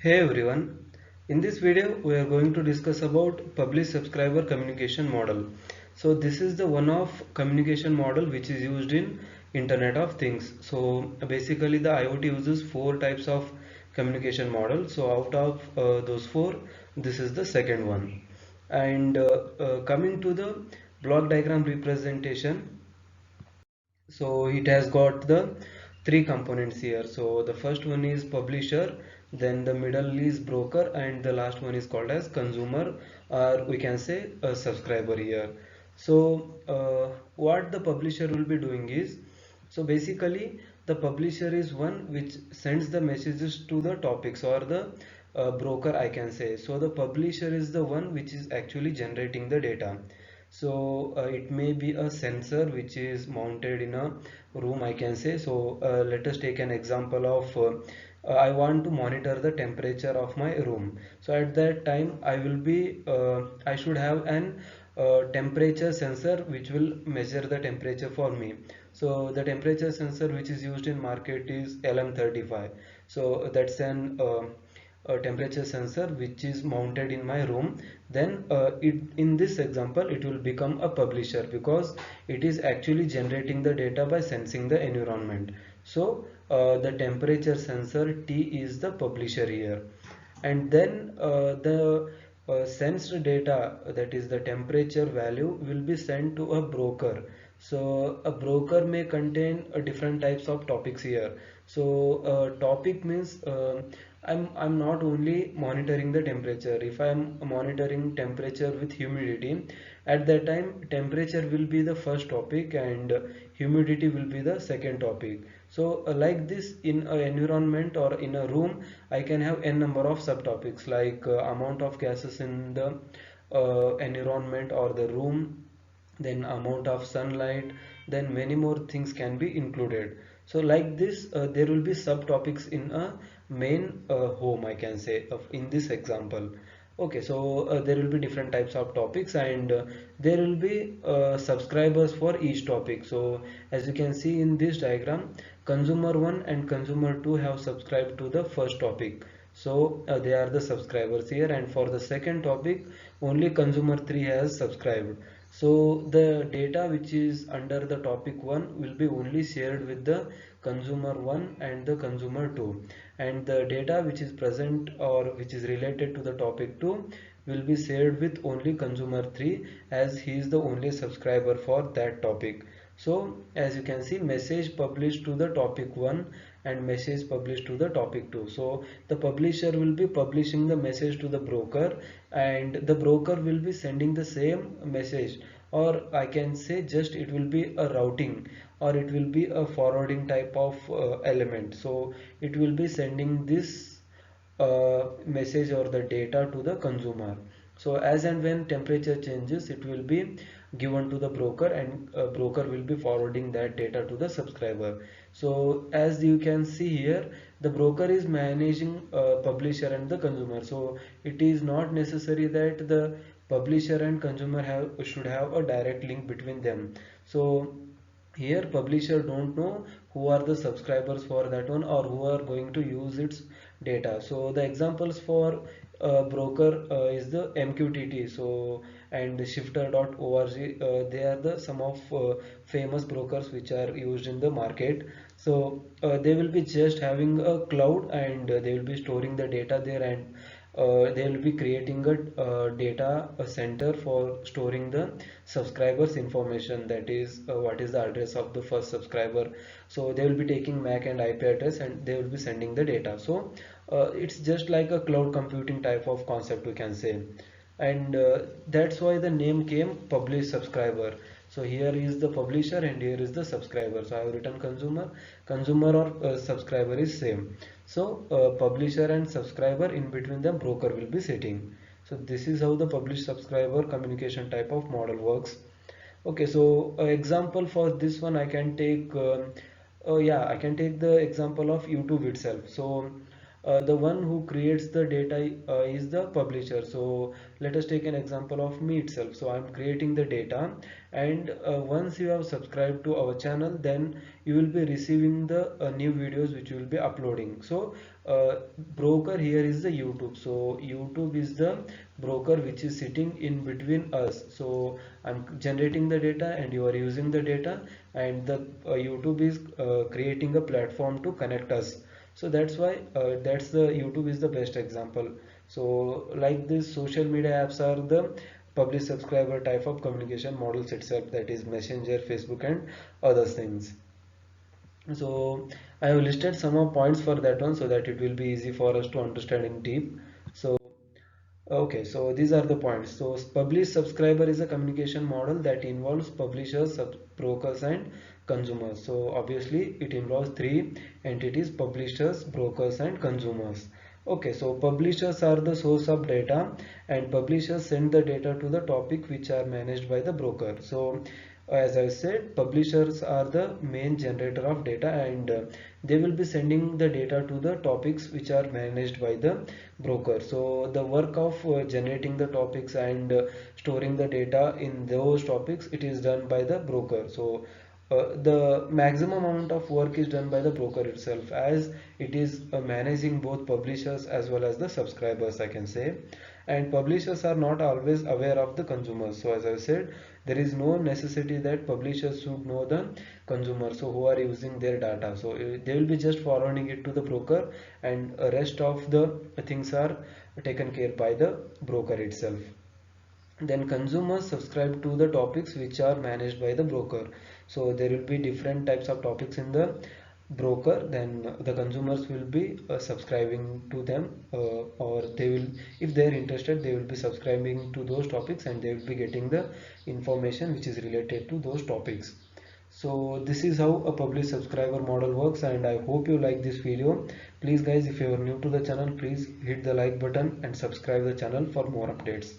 Hey everyone, in this video we are going to discuss about publish subscriber communication model. So this is the one of communication model which is used in Internet of Things. So basically the IoT uses four types of communication model. So out of those four, this is the second one. And coming to the block diagram representation, so it has got the three components here. So the first one is publisher, then the middle is broker, and the last one is called as consumer, or we can say a subscriber here. So what the publisher will be doing is, so basically the publisher is one which sends the messages to the topics, or the broker I can say. So the publisher is the one which is actually generating the data. So it may be a sensor which is mounted in a room, I can say. So let us take an example of I want to monitor the temperature of my room. So at that time I should have an temperature sensor which will measure the temperature for me. So the temperature sensor which is used in market is LM35. So that's an a temperature sensor which is mounted in my room. Then in this example it will become a publisher because it is actually generating the data by sensing the environment. So the temperature sensor T is the publisher here, and then the sensed data, that is the temperature value, will be sent to a broker. So a broker may contain different types of topics here. So topic means I'm not only monitoring the temperature. If I'm monitoring temperature with humidity, at that time temperature will be the first topic and humidity will be the second topic. So like this, in an environment or in a room, I can have n number of subtopics, like amount of gases in the environment or the room, then amount of sunlight, then many more things can be included. So like this there will be subtopics in a main home, I can say, of in this example. Okay, so there will be different types of topics, and there will be subscribers for each topic. So as you can see in this diagram, consumer 1 and consumer 2 have subscribed to the first topic. So they are the subscribers here, and for the second topic only consumer 3 has subscribed. So the data which is under the topic 1 will be only shared with the consumer 1 and the consumer 2, and the data which is present or which is related to the topic 2 will be shared with only consumer 3, as he is the only subscriber for that topic. So as you can see, message published to the topic 1 and message published to the topic 2. So the publisher will be publishing the message to the broker, and the broker will be sending the same message, or I can say just it will be a routing, or it will be a forwarding type of element. So it will be sending this message or the data to the consumer. So as and when temperature changes, it will be given to the broker, and broker will be forwarding that data to the subscriber. So as you can see here, the broker is managing publisher and the consumer. So it is not necessary that the publisher and consumer should have a direct link between them. So here publisher don't know who are the subscribers for that one, or who are going to use its data. So the examples for broker is the MQTT, so and shifter.org. They are the some of famous brokers which are used in the market. So they will be just having a cloud, and they will be storing the data there, and they will be creating a data center for storing the subscribers information, that is what is the address of the first subscriber. So they will be taking MAC and IP address, and they will be sending the data. So it's just like a cloud computing type of concept, we can say, and that's why the name came publish subscriber. So here is the publisher and here is the subscriber. So I have written consumer or subscriber is same. So publisher and subscriber, in between them broker will be sitting. So this is how the publish subscriber communication type of model works. Okay, so example for this one I can take yeah, I can take the example of YouTube itself. So the one who creates the data is the publisher. So let us take an example of me itself. So I'm creating the data, and once you have subscribed to our channel, then you will be receiving the new videos which you will be uploading. So broker here is the YouTube. So YouTube is the broker which is sitting in between us. So I'm generating the data and you are using the data, and the YouTube is creating a platform to connect us. So that's why that's the YouTube is the best example. So like this, social media apps are the publish subscriber type of communication models itself, that is Messenger, Facebook and other things. So I have listed some of points for that one so that it will be easy for us to understand in deep. So okay, so these are the points. So publish subscriber is a communication model that involves publishers, brokers and consumers. So obviously it involves three entities: publishers, brokers and consumers. Okay, so publishers are the source of data and publishers send the data to the topic which are managed by the broker. So as I said, publishers are the main generator of data, and they will be sending the data to the topics which are managed by the broker. So the work of generating the topics and storing the data in those topics, it is done by the broker. So the maximum amount of work is done by the broker itself, as it is managing both publishers as well as the subscribers, I can say. And publishers are not always aware of the consumers. So as I said, there is no necessity that publishers should know the consumers, so who are using their data. So they will be just forwarding it to the broker, and rest of the things are taken care by the broker itself. Then consumers subscribe to the topics which are managed by the broker. So there will be different types of topics in the broker, then the consumers will be subscribing to them, or they will, if they are interested, they will be subscribing to those topics and they will be getting the information which is related to those topics. So this is how a publish subscriber model works, and I hope you like this video. Please guys, if you are new to the channel, please hit the like button and subscribe the channel for more updates.